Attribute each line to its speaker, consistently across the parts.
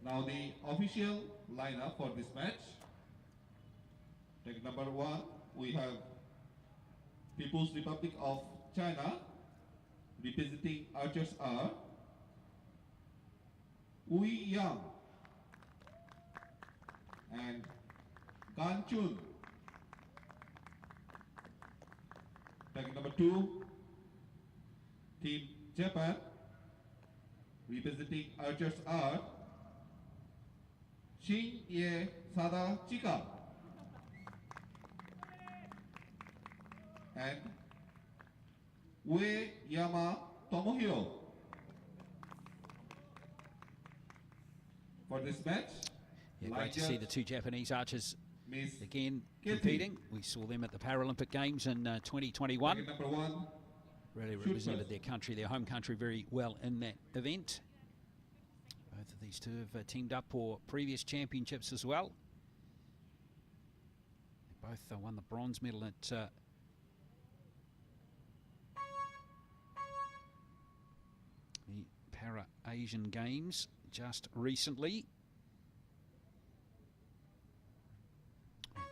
Speaker 1: Now the official lineup for this match. Take number 1, we have People's Republic of China. Representing archers are Wu Yang and GAN Jun. Take number 2, Team Japan. Representing archers are Shin-Ye Sada Chika and Ueyama Tomohiro. For this match,
Speaker 2: great to see the two Japanese archers again competing. We saw them at the Paralympic Games in 2021.
Speaker 1: Number 1,
Speaker 2: really represented their country, their home country, very well in that event. Both of these two have teamed up for previous championships as well. They both won the bronze medal at the Para-Asian Games just recently.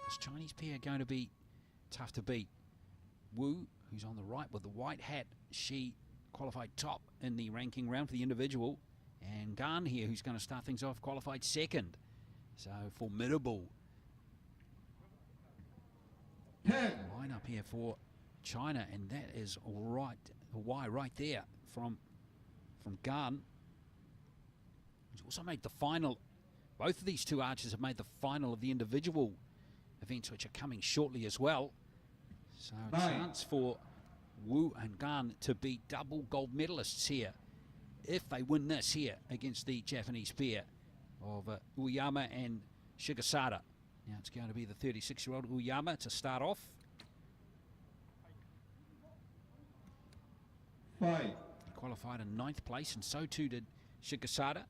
Speaker 2: This Chinese pair are going to be tough to beat. Wu, who's on the right with the white hat, she qualified top in the ranking round for the individual. And GAN here, who's going to start things off, qualified second. So formidable lineup here for China, and that is right, why right there from GAN. He's also made the final. Both of these two archers have made the final of the individual events, which are coming shortly as well. So a chance for Wu and GAN to be double gold medalists here if they win this here against the Japanese pair of Ueyama and Shigesada. Now it's going to be the 36-year-old Ueyama to start off.
Speaker 1: 5.
Speaker 2: He qualified in 9th place, and so too did Shigesada.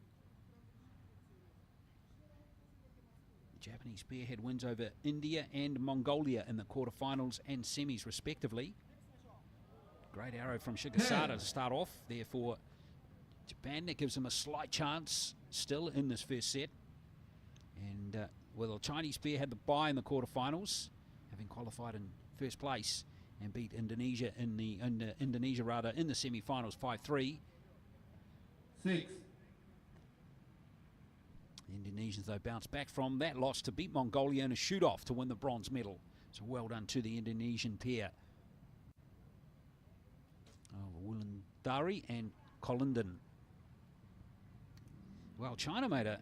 Speaker 2: The Japanese pair had wins over India and Mongolia in the quarterfinals and semis respectively. Great arrow from Shigesada to start off. Therefore, Japan, that gives them a slight chance still in this first set. And well, the Chinese pair had the bye in the quarterfinals, having qualified in first place and beat Indonesia in the in the semi-finals 5-3.
Speaker 1: 6.
Speaker 2: The Indonesians, though, bounced back from that loss to beat Mongolia in a shoot-off to win the bronze medal. So well done to the Indonesian pair of Wulandari and Colinden. Well, China made a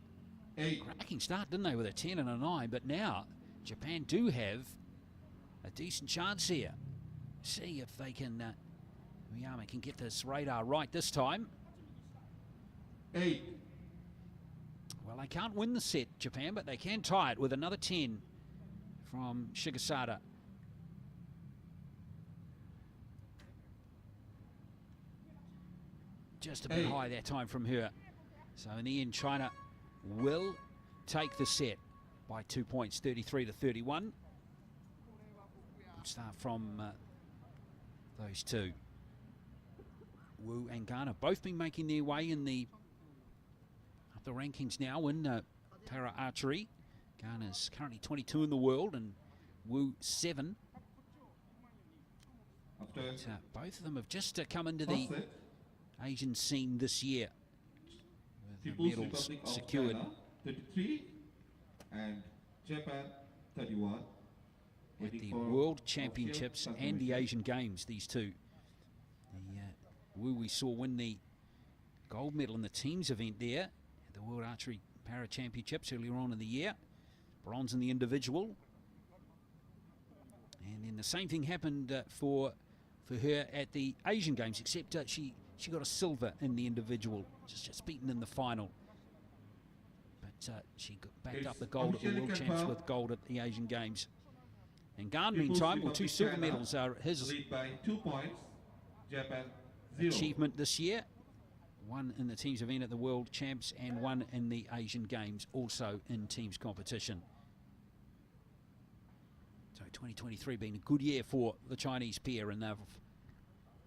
Speaker 2: cracking start, didn't they, with a 10 and a 9, but now Japan do have a decent chance here. See if they can, Ueyama can get this radar right this time.
Speaker 1: 8.
Speaker 2: Well, they can't win the set, Japan, but they can tie it with another 10 from Shigesada. Just a bit high that time from her. So in the end, China will take the set by 2 points, 33-31. Good start from those two. Wu and GAN have both been making their way in the rankings now in para archery. GAN is currently 22 in the world and Wu 7. But, both of them have just come into the Asian scene this year with the medals secured.
Speaker 1: 33 and Japan 31.
Speaker 2: At the World Championships and the Asian Games, these two. The Wu we saw win the gold medal in the teams event there at the World Archery Para Championships earlier on in the year. Bronze in the individual. And then the same thing happened for her at the Asian Games, except she got a silver in the individual, just beaten in the final. But she backed up the gold at the World Champs with gold at the Asian Games. And GAN, meantime, with 2 silver medals are his
Speaker 1: lead by 2 points. Japan
Speaker 2: 0. Achievement this year. 1 in the teams event at the World Champs and 1 in the Asian Games, also in teams competition. So 2023 been a good year for the Chinese pair, and they've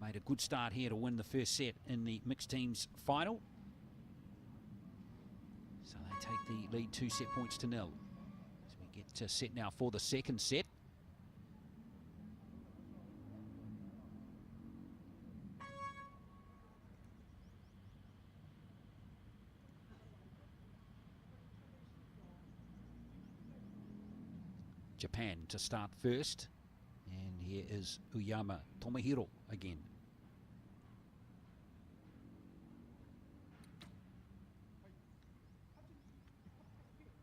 Speaker 2: made a good start here to win the first set in the mixed teams final. So They take the lead 2 set points to nil. As we get set now for the second set. Japan to start first, and here is Uyama Tomohiro again.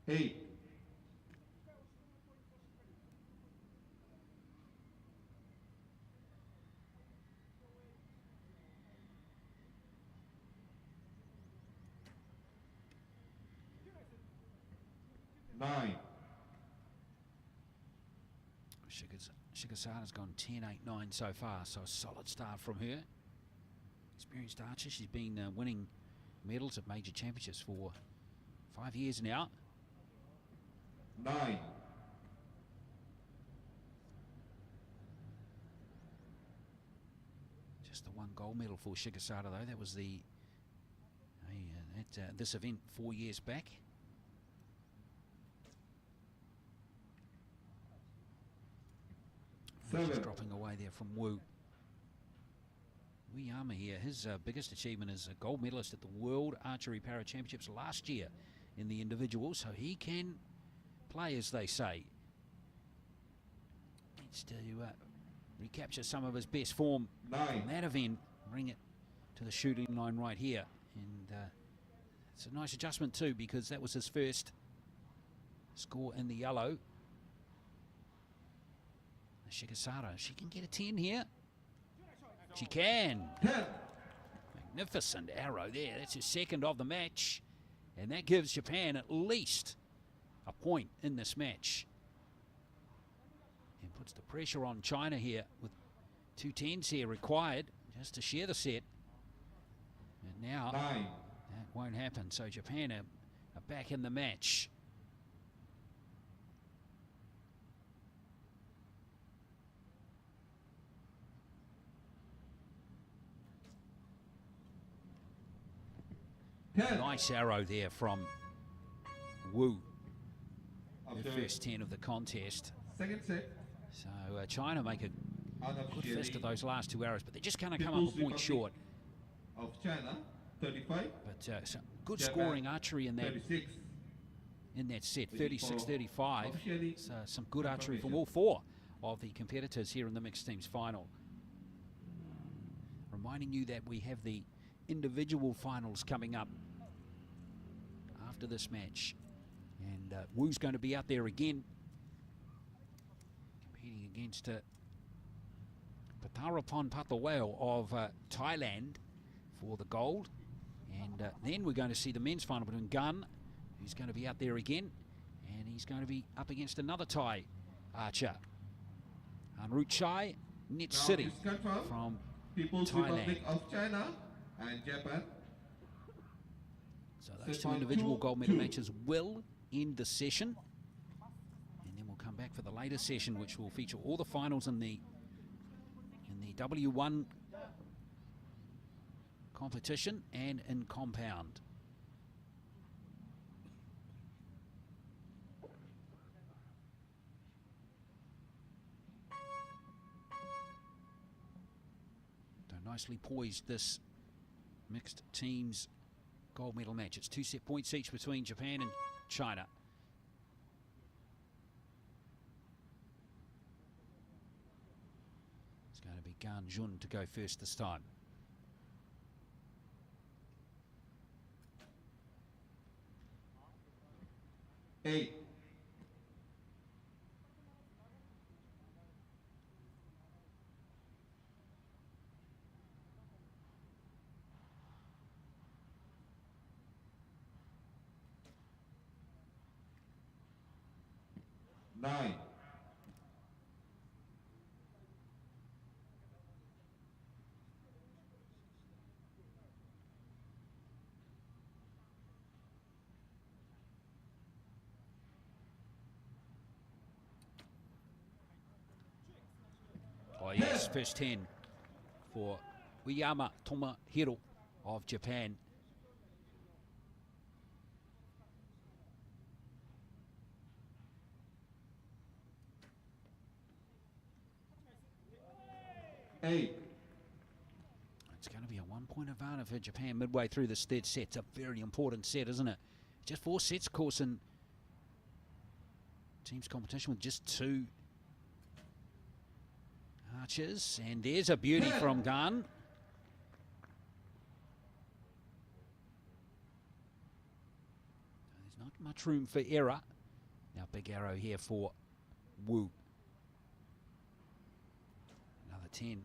Speaker 1: Hey. Nine.
Speaker 2: Shigasada's gone 10-8-9 so far, so a solid start from her. Experienced archer, she's been winning medals at major championships for 5 years now.
Speaker 1: 9.
Speaker 2: Just the one gold medal for Shigasada though. That was the at this event 4 years back. Just dropping away there from Wu. Uyama here, his biggest achievement is a gold medalist at the World Archery Para Championships last year in the individual, so he can play, as they say. Needs to recapture some of his best form from that event, bring it to the shooting line right here. And it's a nice adjustment too, because that was his first score in the yellow. Shigasada, she can get a 10 here. She can. Magnificent arrow there. That's her second of the match. And that gives Japan at least a point in this match. And puts the pressure on China here with 2 10s here required just to share the set. And now that won't happen. So Japan are back in the match. Nice arrow there from Wu. The first 10 of the contest.
Speaker 1: Second set.
Speaker 2: So China make a good fist of those last 2 arrows, but they're just going to come up a point short.
Speaker 1: Of China, 35.
Speaker 2: But some good scoring archery in that
Speaker 1: 36.
Speaker 2: In that set, 36-35. So some good archery from all 4 of the competitors here in the mixed teams final. Reminding you that we have the individual finals coming up after this match, and Wu's going to be out there again competing against PATTAWAEO of Thailand for the gold, and then we're going to see the men's final between GAN, who's going to be out there again, and he's going to be up against another Thai archer, Hanreuchai NETSIRI from
Speaker 1: People's
Speaker 2: Thailand.
Speaker 1: Republic of China and Japan.
Speaker 2: So those 2 individual gold medal matches will end the session, and then we'll come back for the later session, which will feature all the finals in the W1 competition and in compound. So nicely poised this mixed teams gold medal match. It's 2 set points each between Japan and China. It's going to be GAN Jun to go first this time.
Speaker 1: Eight. Nine.
Speaker 2: Oh yes, first 10 for Uyama Tomohiro of Japan.
Speaker 1: 8.
Speaker 2: It's going to be a 1-point advantage for Japan midway through this third set. It's a very important set, isn't it? Just 4 sets, of course, in teams competition with just 2 archers. And there's a beauty from GAN. There's not much room for error. Now big arrow here for Wu. Another 10.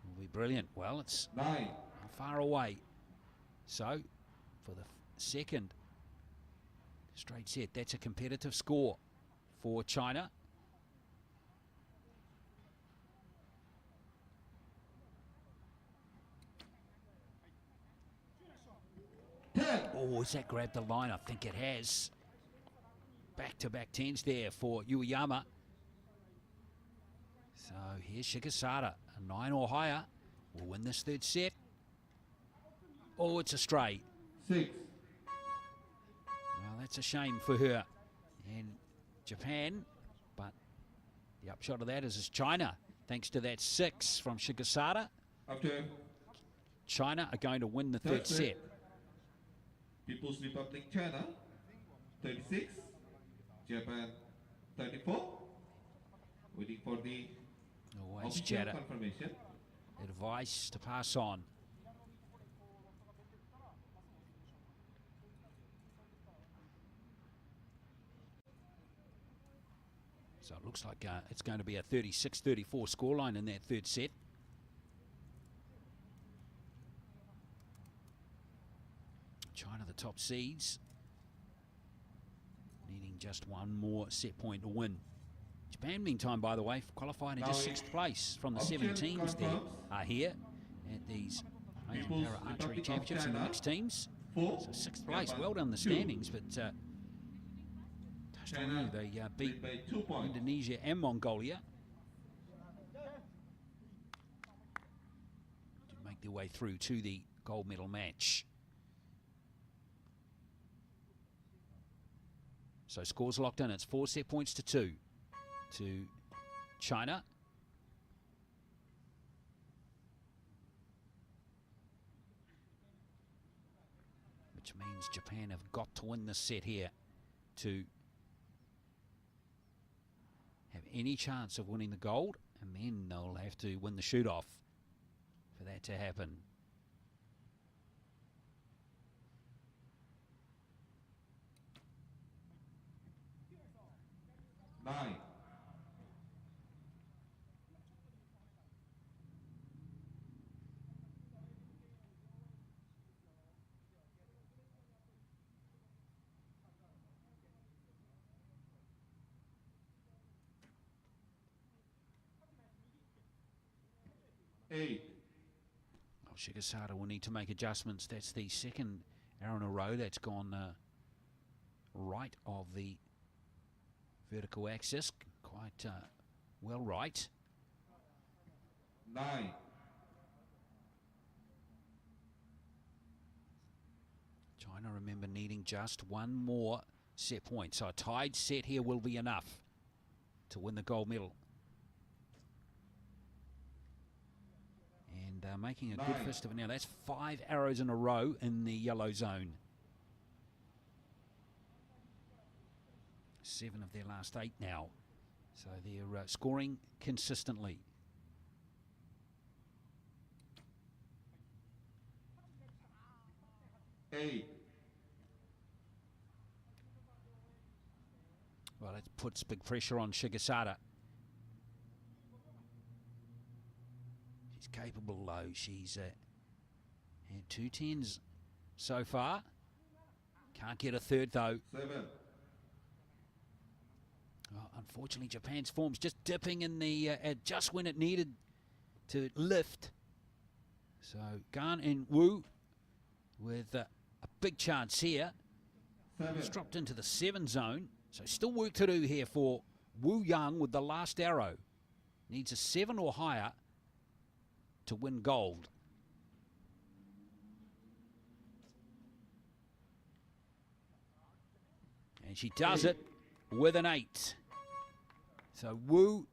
Speaker 2: Will be brilliant. Well, it's
Speaker 1: 9.
Speaker 2: not far away. So, for the second straight set, that's a competitive score for China. Oh, has that grabbed the line? I think it has. Back-to-back 10s there for Ueyama. So here's Shigesada, a 9 or higher will win this third set. Oh, it's a straight.
Speaker 1: 6.
Speaker 2: Well, that's a shame for her and Japan, but the upshot of that is it's China. Thanks to that 6 from Shigesada,
Speaker 1: After
Speaker 2: China are going to win the third set.
Speaker 1: People's Republic China 36, Japan 34. Waiting for the
Speaker 2: Always
Speaker 1: official
Speaker 2: chatter.
Speaker 1: confirmation.
Speaker 2: Advice to pass on. So it looks like it's going to be a 36-34 scoreline in that third set. China, the top seeds, needing just one more set point to win. Japan, meantime, by the way, qualified in just 6th place from the 7 teams there are here at these Asian Para Archery Championships in the mixed teams. So 6th place, well done the standings, but touched on you, they beat Indonesia and Mongolia to make their way through to the gold medal match. So scores locked in. It's 4 set points to 2 to China. Which means Japan have got to win this set here to have any chance of winning the gold, and then they'll have to win the shoot-off for that to happen.
Speaker 1: Nine. Eight.
Speaker 2: Well, Shigesada will need to make adjustments. That's the second arrow in a row that's gone right of the vertical axis, quite well right.
Speaker 1: 9.
Speaker 2: China, remember, needing just one more set point. So a tied set here will be enough to win the gold medal. And making a good fist of it now. That's 5 arrows in a row in the yellow zone. 7 of their last 8 now. So they're scoring consistently.
Speaker 1: Eight.
Speaker 2: Well, that puts big pressure on Shigesada. She's capable, though. She's had 2 10s so far. Can't get a third, though.
Speaker 1: 7.
Speaker 2: Oh, unfortunately, Japan's form's just dipping in the just when it needed to lift. So GAN and Wu with a big chance here.
Speaker 1: 7.
Speaker 2: It's dropped into the 7 zone. So still work to do here for Wu Yang with the last arrow. Needs a 7 or higher to win gold. And she does it with an 8. So Wu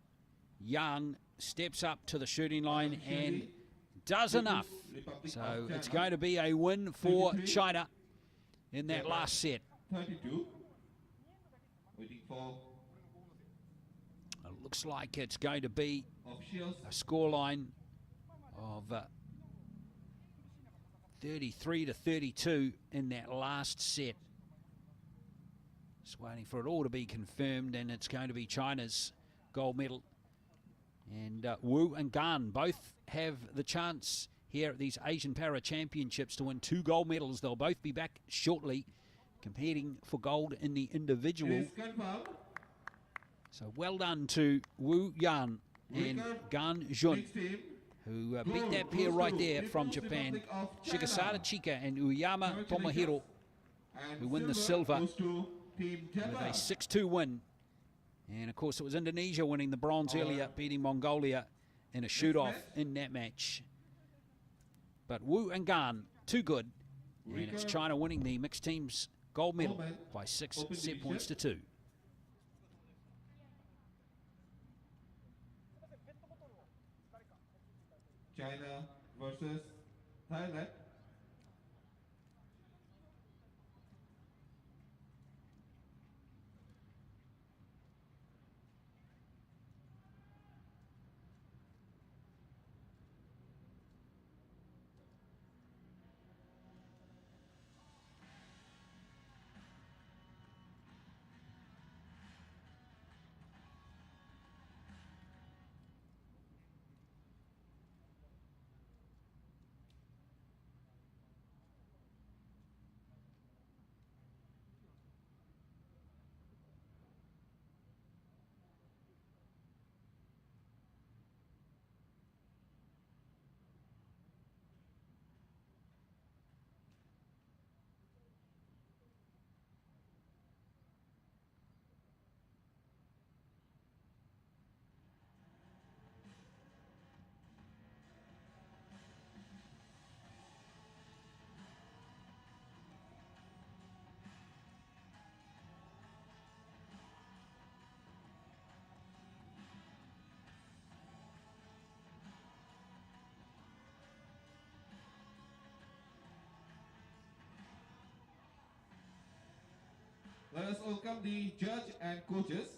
Speaker 2: Yang steps up to the shooting line and does enough. So it's going to be a win for China in that last set.
Speaker 1: 32. Waiting for
Speaker 2: It looks like it's going to be
Speaker 1: officials.
Speaker 2: a scoreline of 33-32 in that last set. Just waiting for it all to be confirmed, and it's going to be China's gold medal. And Wu and Gan both have the chance here at these Asian Para Championships to win 2 gold medals. They'll both be back shortly competing for gold in the individual. So well done to Wu Yan and GAN Jun, who beat that pair right there from Japan, Shigesada Chika and Uyama Tomohiro, who win the silver with a 6-2 win. And of course it was Indonesia winning the bronze earlier, beating Mongolia in a shoot-off in that match. But Wu and Gan, too good, and it's China winning the mixed teams gold medal by 6 set points to 2.
Speaker 1: China versus Thailand. Let us welcome the judge and coaches.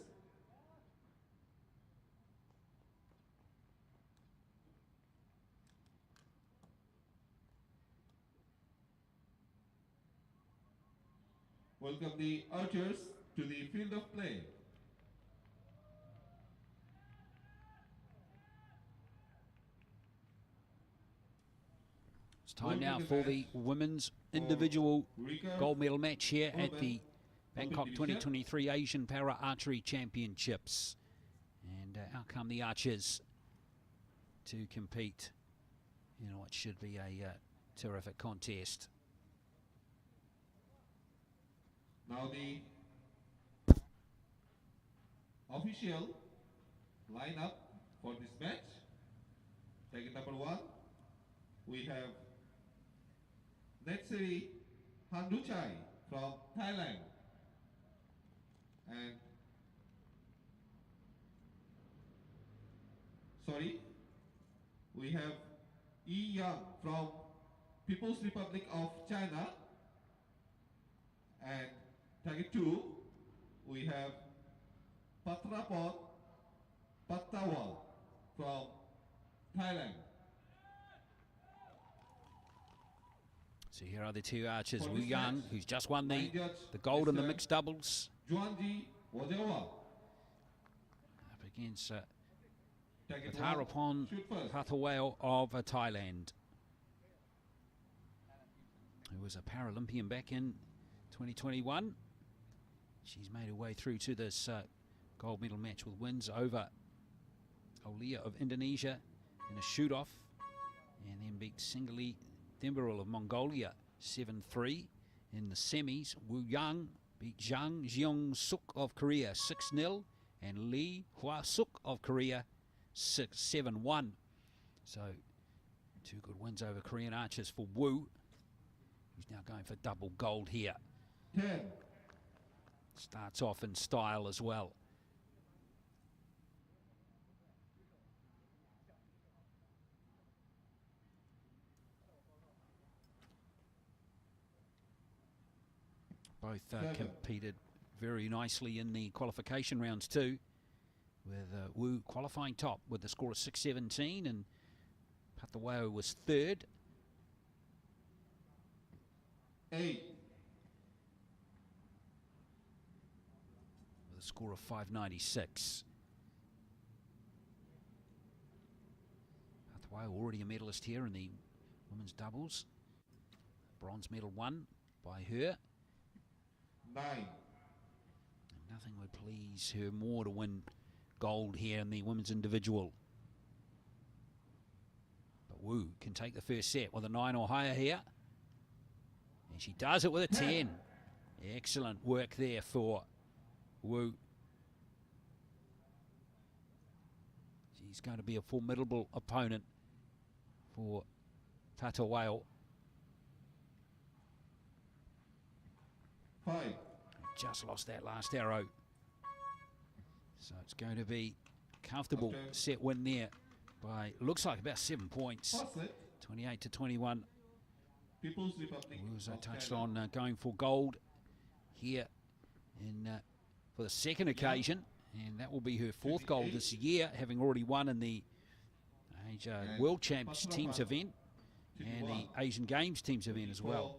Speaker 1: Welcome the archers to the field of play.
Speaker 2: It's time now for the women's individual gold medal match here at the Bangkok 2023 Asian Para Archery Championships. And out come the archers to compete in what should be a terrific contest.
Speaker 1: Now the official lineup for this match. Taking number 1, we have NETSIRI Hanreuchai from Thailand. And we have Yi Yang from People's Republic of China. And target 2, we have Phattharaphon from Thailand.
Speaker 2: So here are the 2 archers, Wu Yang, who's just won the gold in the mixed doubles, up against Phattharaphon PATTAWAEO of Thailand, who was a Paralympian back in 2021. She's made her way through to this gold medal match with wins over Olia of Indonesia in a shoot-off, and then beat Singali Thembaril of Mongolia 7-3 in the semis. Wu Yang beat Jang Jeong-suk of Korea 6-0 and Lee Hwa-suk of Korea 7-1. So 2 good wins over Korean archers for Wu, who's now going for double gold here.
Speaker 1: 10.
Speaker 2: Starts off in style as well. both competed very nicely in the qualification rounds too, with Wu qualifying top with the score of 6-17, and PATTAWAEO was third.
Speaker 1: 8.
Speaker 2: With a score of 596. PATTAWAEO already a medalist here in the women's doubles. Bronze medal won by her.
Speaker 1: 9.
Speaker 2: And nothing would please her more to win gold here in the women's individual. But Wu can take the first set with a 9 or higher here. And she does it with a 10. Excellent work there for Wu. She's going to be a formidable opponent for PATTAWAEO.
Speaker 1: 5.
Speaker 2: Just lost that last arrow. So it's going to be a comfortable set win there by, looks like about 7 points. 28-21.
Speaker 1: People's Republic
Speaker 2: As I
Speaker 1: of
Speaker 2: touched
Speaker 1: China.
Speaker 2: on going for gold here in for the second occasion, and that will be her fourth gold this year, having already won in the Asia World Champs teams event and the Asian Games teams event as well.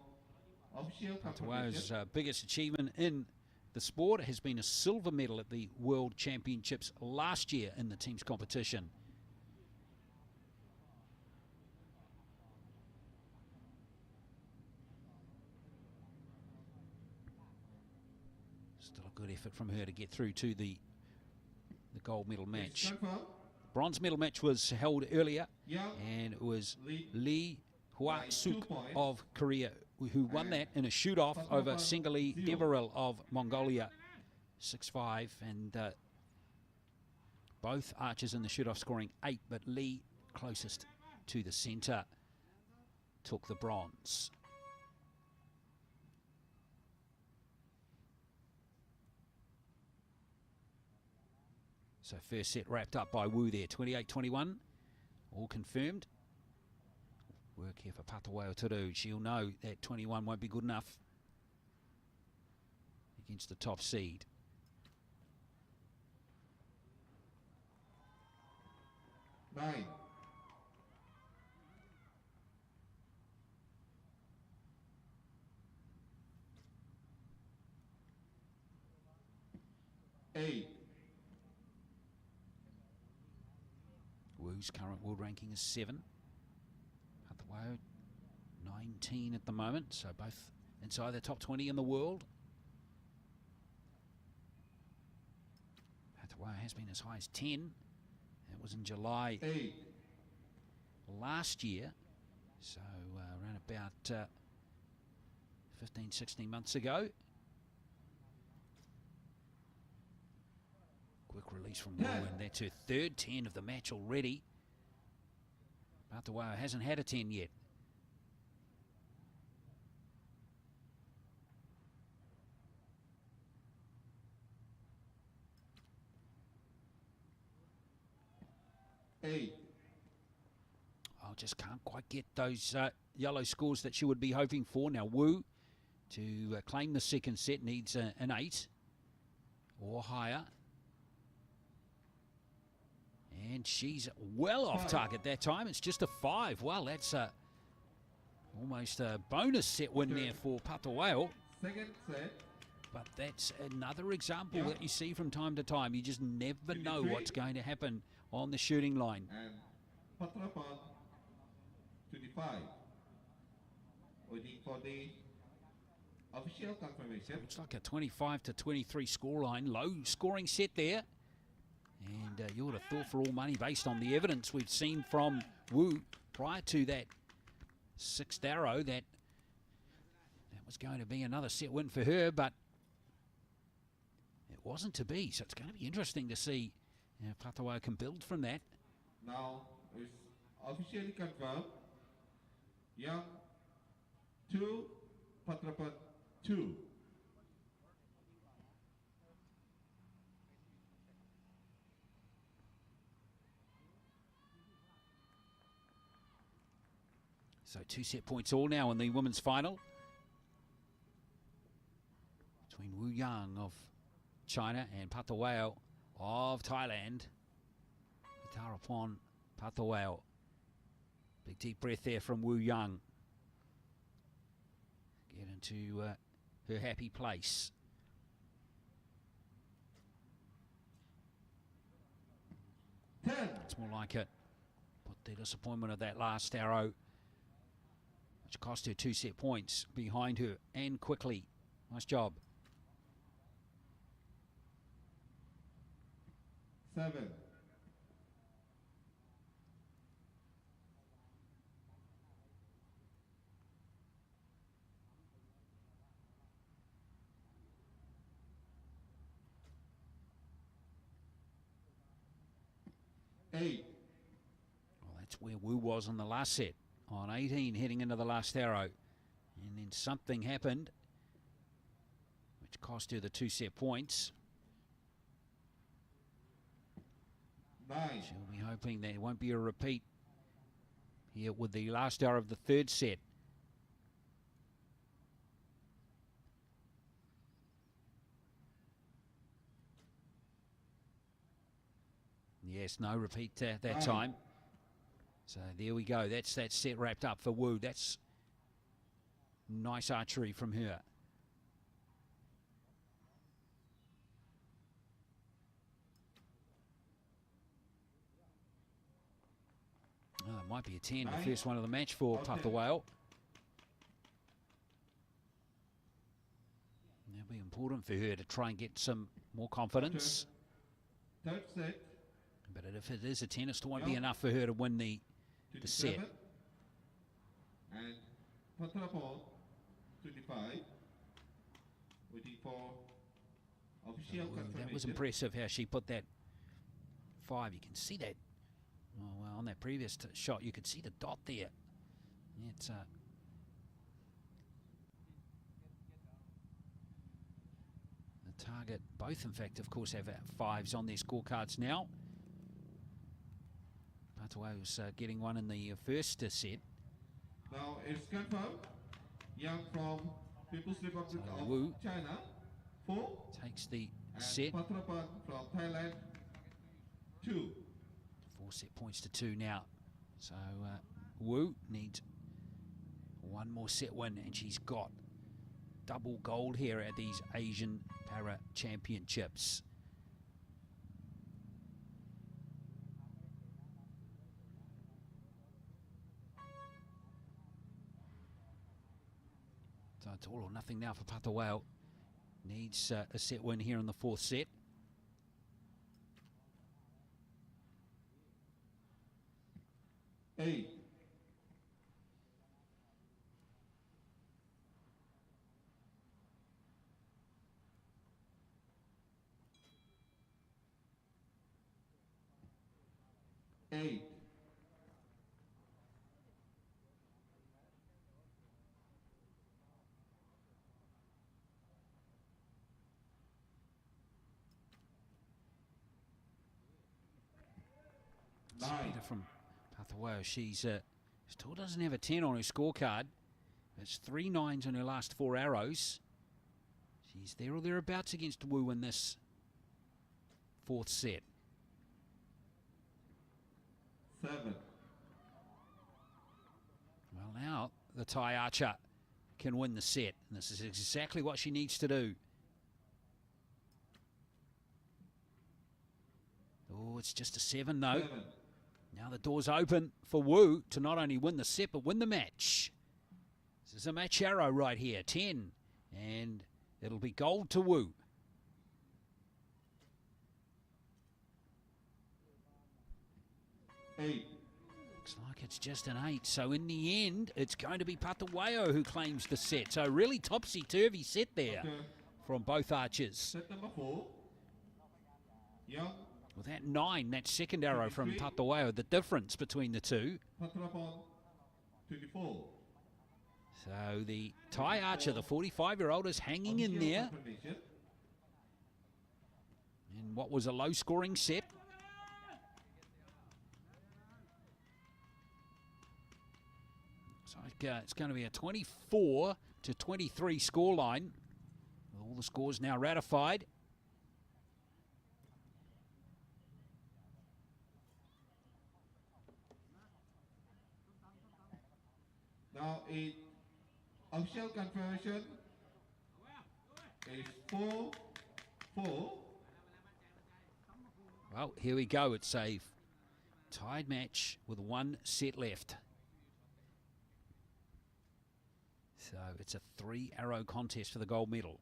Speaker 2: PATTAWAEO's biggest achievement in the sport has been a silver medal at the World Championships last year in the teams competition. Still a good effort from her to get through to the gold medal match. Bronze medal match was held earlier, and it was Lee Hwa-suk of Korea who won that in a shoot-off over Sengeli Demirel of Mongolia, 6-5, and both archers in the shoot-off scoring 8, but Lee, closest to the centre, took the bronze. So first set wrapped up by Wu there, 28-21, all confirmed. Work here for PATTAWAEO to do. She'll know that 21 won't be good enough against the top seed.
Speaker 1: Nine. 8.
Speaker 2: Wu's current world ranking is 7. PATTAWAEO 19 at the moment, so both inside the top 20 in the world. PATTAWAEO has been as high as 10. That was in July
Speaker 1: 8.
Speaker 2: last year, so around about 15, 16 months ago. Quick release from Wu, and that's her third 10 of the match already. PATTAWAEO hasn't had a 10 yet.
Speaker 1: Eight.
Speaker 2: I just can't quite get those yellow scores that she would be hoping for. Now Wu, to claim the second set, needs an 8 or higher. And she's well off target that time. It's just a 5. Well, that's almost a bonus set win there for PATTAWAEO.
Speaker 1: Second set.
Speaker 2: But that's another example that you see from time to time. You just never know what's going to happen on the shooting line.
Speaker 1: And Phattharaphon 25. Waiting for the official confirmation.
Speaker 2: Looks like a 25-23 scoreline. Low scoring set there. And you would have thought for all money, based on the evidence we've seen from Wu prior to that 6th arrow, that was going to be another set win for her, but it wasn't to be. So it's going to be interesting to see if PATTAWAEO can build from that.
Speaker 1: Now it's officially confirmed. Young 2, Phattharaphon 2.
Speaker 2: So 2 set points all now in the women's final. between Wu Yang of China and PATTAWAEO of Thailand. Phattharaphon, PATTAWAEO. Big deep breath there from Wu Yang. Get into her happy place. It's more like it. Put the disappointment of that last arrow, which cost her 2 set points, behind her and quickly. Nice job.
Speaker 1: 7. 8.
Speaker 2: Well, that's where Wu was on the last set, on 18, heading into the last arrow. And then something happened, which cost her the 2 set points.
Speaker 1: 9.
Speaker 2: She'll be hoping there won't be a repeat here with the last arrow of the 3rd set. Yes, no repeat that time. So there we go. That's that set wrapped up for Wu. That's nice archery from her. Oh, it might be a 10, the first one of the match for PATTAWAEO. That'll be important for her to try and get some more confidence.
Speaker 1: 3rd set.
Speaker 2: But if it is a 10, it still won't be enough for her to win the set.
Speaker 1: And Phattharaphon, 25. Waiting for official confirmation.
Speaker 2: That was impressive how she put that 5. You can see that. Oh, well, on that previous shot, you could see the dot there. Yeah, it's the target. Both, in fact, of course, have 5s on their scorecards now. PATTAWAEO's getting one in the first set.
Speaker 1: Now it's confirmed. Yang from People's Republic of
Speaker 2: Wu
Speaker 1: China, 4.
Speaker 2: Takes the
Speaker 1: And
Speaker 2: set.
Speaker 1: Phattharaphon from Thailand, 2.
Speaker 2: 4 set points to 2 now. So Wu needs one more set win, and she's got double gold here at these Asian Para Championships. So it's all or nothing now for PATTAWAEO. Needs a set win here in the 4th set.
Speaker 1: Eight. 8. 9.
Speaker 2: From PATTAWAEO, she still doesn't have a 10 on her scorecard. It's 3 9s on her last 4 arrows. She's there or thereabouts against Wu in this 4th set.
Speaker 1: 7.
Speaker 2: Well, now the Thai archer can win the set, and this is exactly what she needs to do. Oh, it's just a 7 though.
Speaker 1: 7.
Speaker 2: Now the door's open for Wu to not only win the set, but win the match. This is a match arrow right here, 10. And it'll be gold to Wu.
Speaker 1: Eight.
Speaker 2: Looks like it's just an 8. So in the end, it's going to be PATTAWAEO who claims the set. So really topsy-turvy set there from both archers.
Speaker 1: Set number 4. Young.
Speaker 2: With that 9, that second arrow from PATTAWAEO, the difference between the two.
Speaker 1: Phattharaphon, 24.
Speaker 2: So the Thai archer, the 45-year-old, is hanging in there in what was a low-scoring set. So it's going to be a 24-23 scoreline. All the scores now ratified.
Speaker 1: Now a official confirmation is 4-4.
Speaker 2: Well, here we go. It's a tied match with one set left. So it's a 3-arrow contest for the gold medal.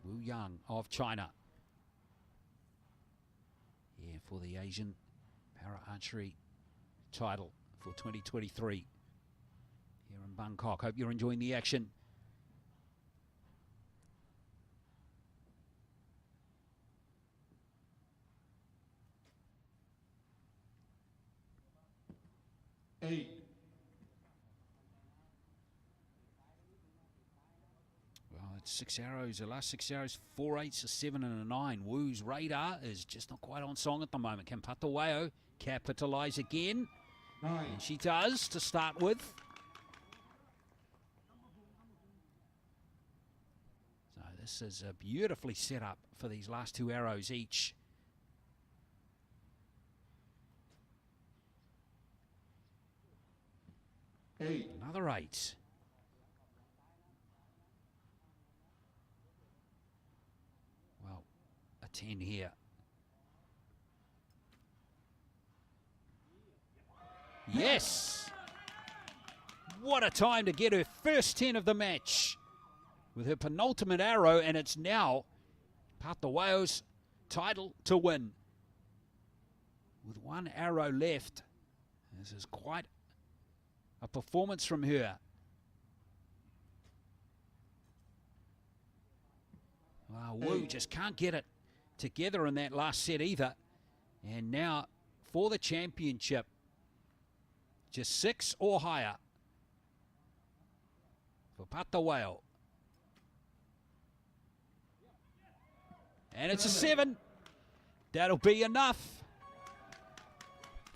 Speaker 2: Wu Yang of China. Yeah, for the Asian Para Archery title for 2023 here in Bangkok. Hope you're enjoying the action. Well, it's 6 arrows. The last 6 arrows, 4 8s, a 7 and a 9. Wu's radar is just not quite on song at the moment. Can PATTAWAEO capitalise again?
Speaker 1: 9.
Speaker 2: And she does to start with. So this is beautifully set up for these last 2 arrows each. Another 8. Well, a 10 here. Yes! What a time to get her first 10 of the match with her penultimate arrow, and it's now PATTAWAEO's title to win. With 1 arrow left, this is quite a performance from her. Well, Wu just can't get it together in that last set either. And now for the championship, just 6 or higher for PATTAWAEO. And it's a 7. That'll be enough.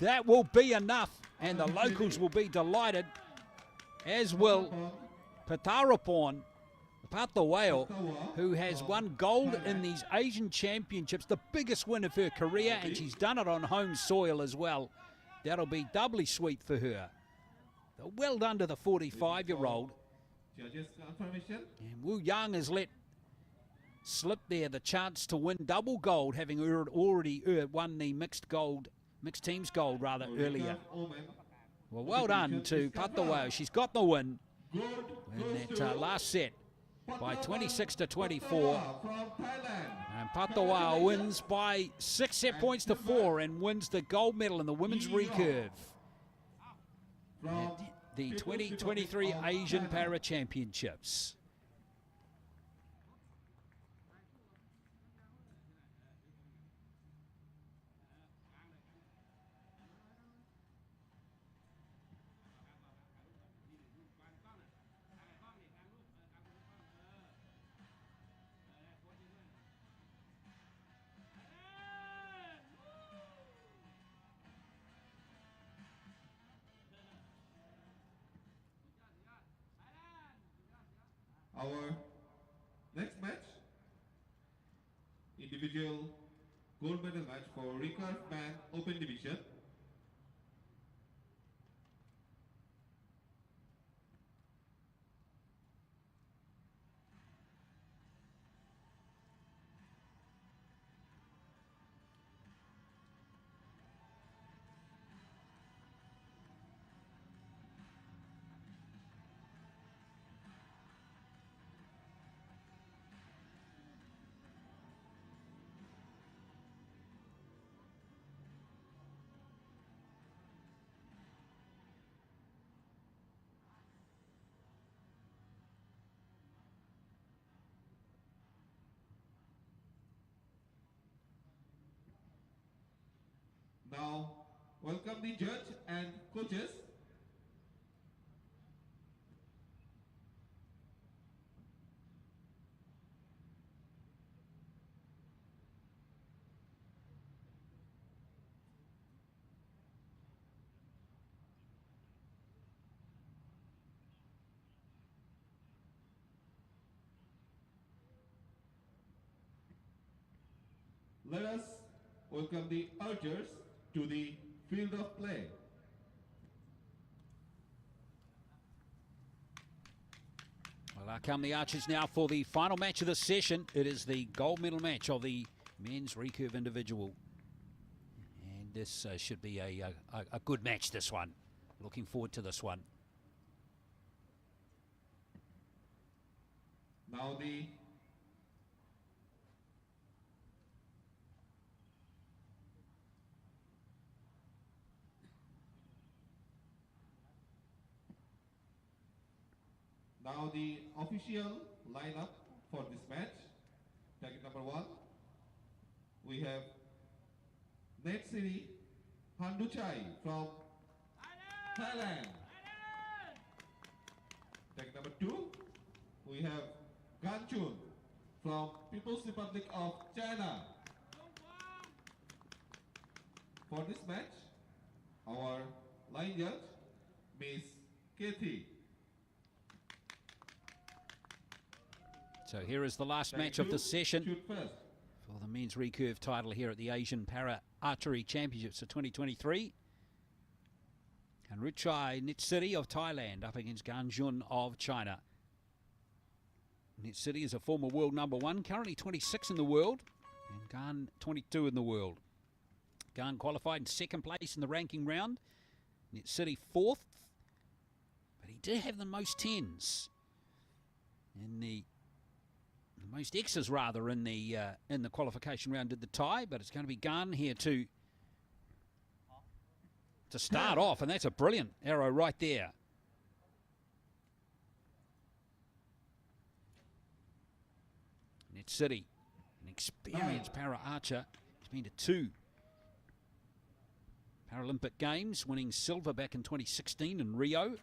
Speaker 2: That will be enough. And the locals will be delighted, as will Phattharaphon, PATTAWAEO, who has won gold in these Asian Championships, the biggest win of her career, and she's done it on home soil as well. That'll be doubly sweet for her. So well done to the 45-year-old. And Wu Yang has let slip there the chance to win double gold, having already won the mixed teams gold rather earlier. Well done to PATTAWAEO. She's got the win in that last set by 26-24. And PATTAWAEO wins by 6 set points to 4 and wins the gold medal in the women's recurve at the 2023 Asian Para Championships.
Speaker 1: Our next match, individual gold medal match for Recurve Man Open Division. Now, welcome the judge and coaches. let us welcome the archers to the field of play.
Speaker 2: Well, out come the archers now for the final match of the session. It is the gold medal match of the men's recurve individual. And this should be a good match, this one. Looking forward to this one.
Speaker 1: Now the official lineup for this match. Bracket number 1, we have NETSIRI Hanreuchai from Thailand. Bracket number 2, we have GAN Jun from People's Republic of China. For this match, our line judge, Miss Kathy.
Speaker 2: So here is the last match of the session
Speaker 1: Shoot first.
Speaker 2: for the men's recurve title here at the Asian Para Archery Championships of 2023. Hanreuchai NETSIRI of Thailand up against GAN Jun of China. NETSIRI is a former world number 1, currently 26 in the world, and GAN 22 in the world. GAN qualified in second place in the ranking round. NETSIRI 4th, but he did have the most 10s in the most X's rather in the qualification round. Did the tie, but it's going to be GAN here to start off, and that's a brilliant arrow right there. NETSIRI, an experienced para archer. He's been to 2 Paralympic Games, winning silver back in 2016 in Rio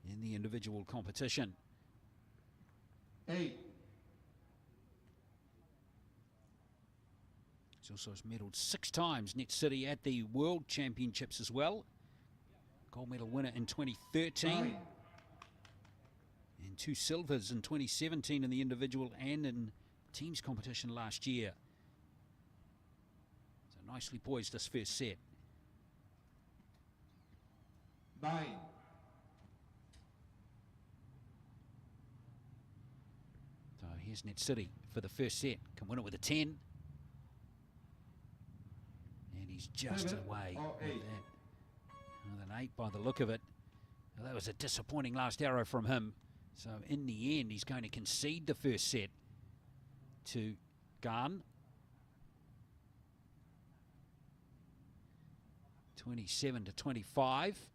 Speaker 2: in the individual competition.
Speaker 1: 8.
Speaker 2: He's also medalled 6 times, NETSIRI, at the World Championships as well. Gold medal winner in 2013.
Speaker 1: 9.
Speaker 2: And 2 silvers in 2017 in the individual and in teams competition last year. So nicely poised this first set.
Speaker 1: 9.
Speaker 2: So here's NETSIRI for the first set. Can win it with a 10. And he's just
Speaker 1: 7
Speaker 2: away
Speaker 1: or
Speaker 2: with
Speaker 1: 8.
Speaker 2: that. With an 8 by the look of it. Well, that was a disappointing last arrow from him. So in the end, he's going to concede the first set to GAN. 27 to 25.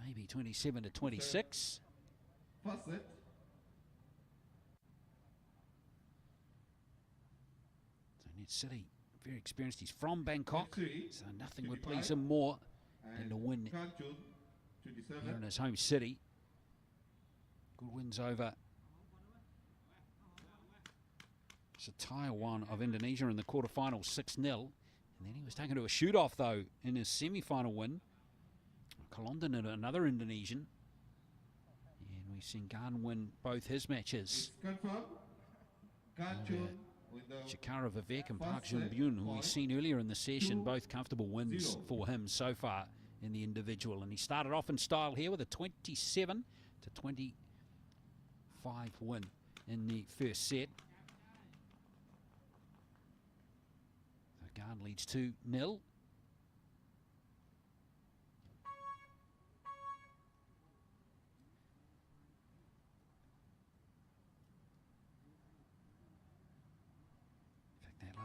Speaker 2: Maybe 27 to 26.
Speaker 1: First set.
Speaker 2: So NETSIRI, very experienced. He's from Bangkok,
Speaker 1: NETSIRI,
Speaker 2: so nothing would
Speaker 1: 25,
Speaker 2: please him more than
Speaker 1: and
Speaker 2: to win
Speaker 1: GAN Jun, 27.
Speaker 2: here in his home city. Good wins over Taiwan of Indonesia in the quarterfinals, 6-0. And then he was taken to a shoot-off, though, in his semi-final win. Kalondan and another Indonesian. And we've seen GAN win both his matches.
Speaker 1: It's confirmed. GAN Jun with the
Speaker 2: Chikara Vivek and Park
Speaker 1: first
Speaker 2: Jun
Speaker 1: set
Speaker 2: Byun, who we've
Speaker 1: point,
Speaker 2: seen earlier in the session,
Speaker 1: 2-0.
Speaker 2: both comfortable wins for him so far in the individual. And he started off in style here with a 27 to 25 win in the first set. So GAN leads 2-0.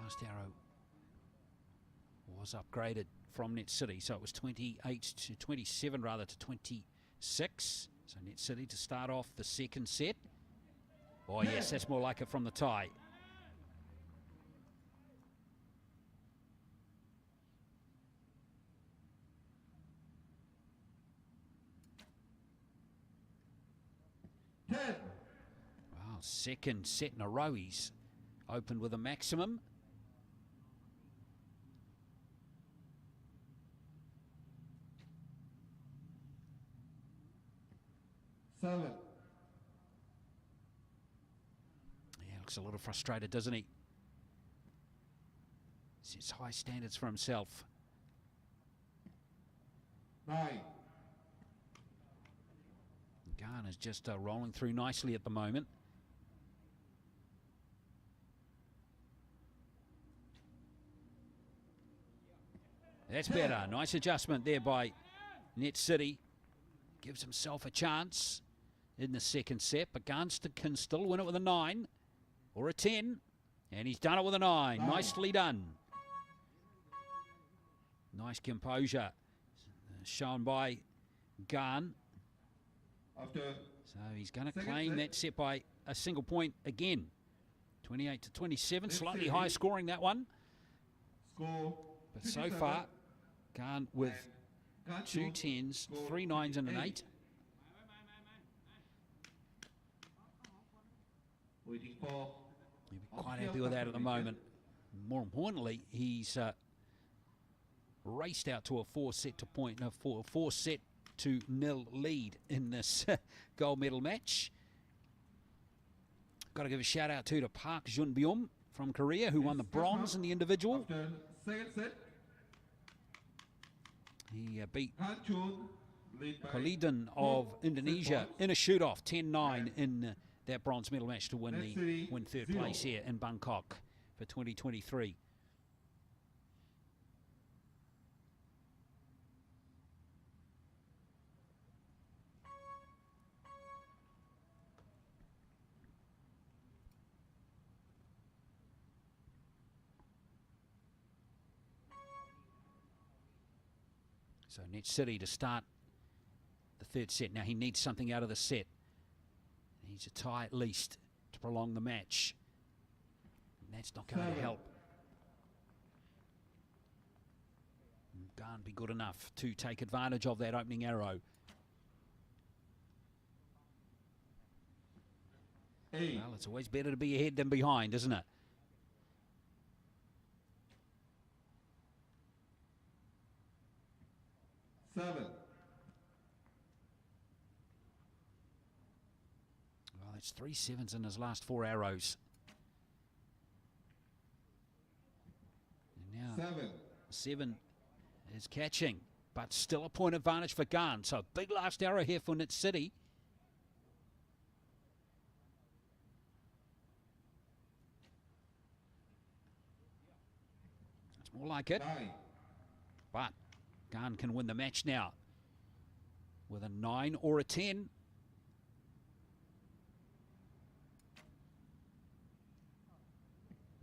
Speaker 2: Last arrow was upgraded from NETSIRI, so it was 28 to 27 rather to 26. So NETSIRI to start off the second set. Oh yes, that's more like it from the tie. Wow, second set in a row he's opened with a maximum.
Speaker 1: 7.
Speaker 2: Yeah, looks a little frustrated, doesn't he? Sets high standards for himself.
Speaker 1: 9.
Speaker 2: GAN is just rolling through nicely at the moment. That's better. Nice adjustment there by NETSIRI. Gives himself a chance in the second set, but GAN can still win it with a 9 or a 10. And he's done it with a 9. Nicely done. Nice composure shown by GAN. So he's going to claim that set by a single point again. 28-27, slightly high scoring that one. But so far, GAN with 2 10s, 3 9s and an 8. He'll be quite happy with that at the moment. More importantly, he's raced out to a 4-set to nil lead in this gold medal match. Got to give a shout out to Park Jun from Korea, who won the bronze in the individual. He beat Khalidin of Indonesia in a shoot-off, 10-9 in that bronze medal match to win third place here in Bangkok for 2023. So NETSIRI to start the third set. Now he needs something out of the set. He needs a tie at least to prolong the match. And that's not going to help. Can't be good enough to take advantage of that opening arrow. Well, it's always better to be ahead than behind, isn't it? Well, it's 3 7s in his last 4 arrows. And now 7 is catching, but still a point advantage for GAN. So big last arrow here for NETSIRI. It's more like it. But GAN can win the match now with a 9 or a 10.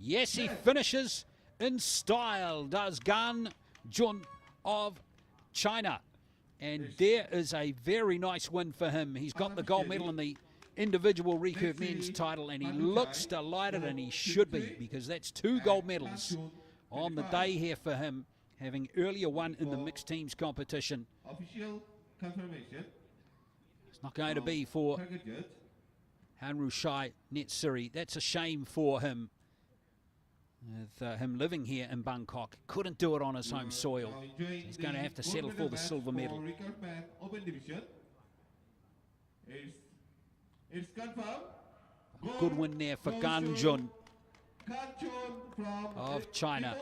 Speaker 2: Yes, he finishes in style, does GAN Jun of China. And there is a very nice win for him. He's got the gold medal in the individual recurve men's title, and he looks delighted, and he should be, because that's 2 gold medals on the day here for him, having earlier won in the mixed teams competition.
Speaker 1: Official confirmation.
Speaker 2: It's not going to be for Hanreuchai NETSIRI. That's a shame for him. With him living here in Bangkok, couldn't do it on his home soil. He's going to have to settle for the silver medal.
Speaker 1: It's confirmed.
Speaker 2: Good win there for GAN Jun of China.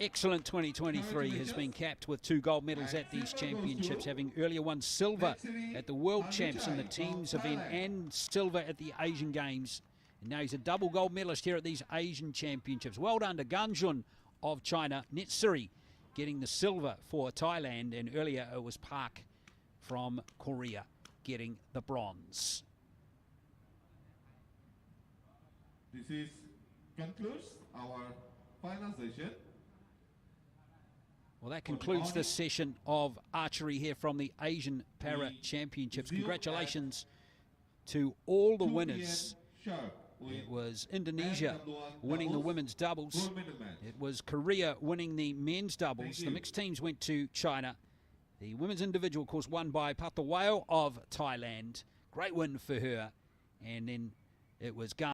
Speaker 2: Excellent 2023 has been capped with 2 gold medals at these championships, having earlier won silver at the World Champs in the teams event and silver at the Asian Games. And now he's a double gold medalist here at these Asian Championships. Well done to GAN Jun of China. NETSIRI getting the silver for Thailand, and earlier it was Park from Korea getting the bronze.
Speaker 1: This concludes our final session.
Speaker 2: Well, that concludes this session of archery here from the Asian Para Championships. Congratulations to all the winners. It was Indonesia winning the women's doubles. It was Korea winning the men's doubles. The mixed teams went to China. The women's individual, of course, won by PATTAWAEO of Thailand. Great win for her. And then it was GAN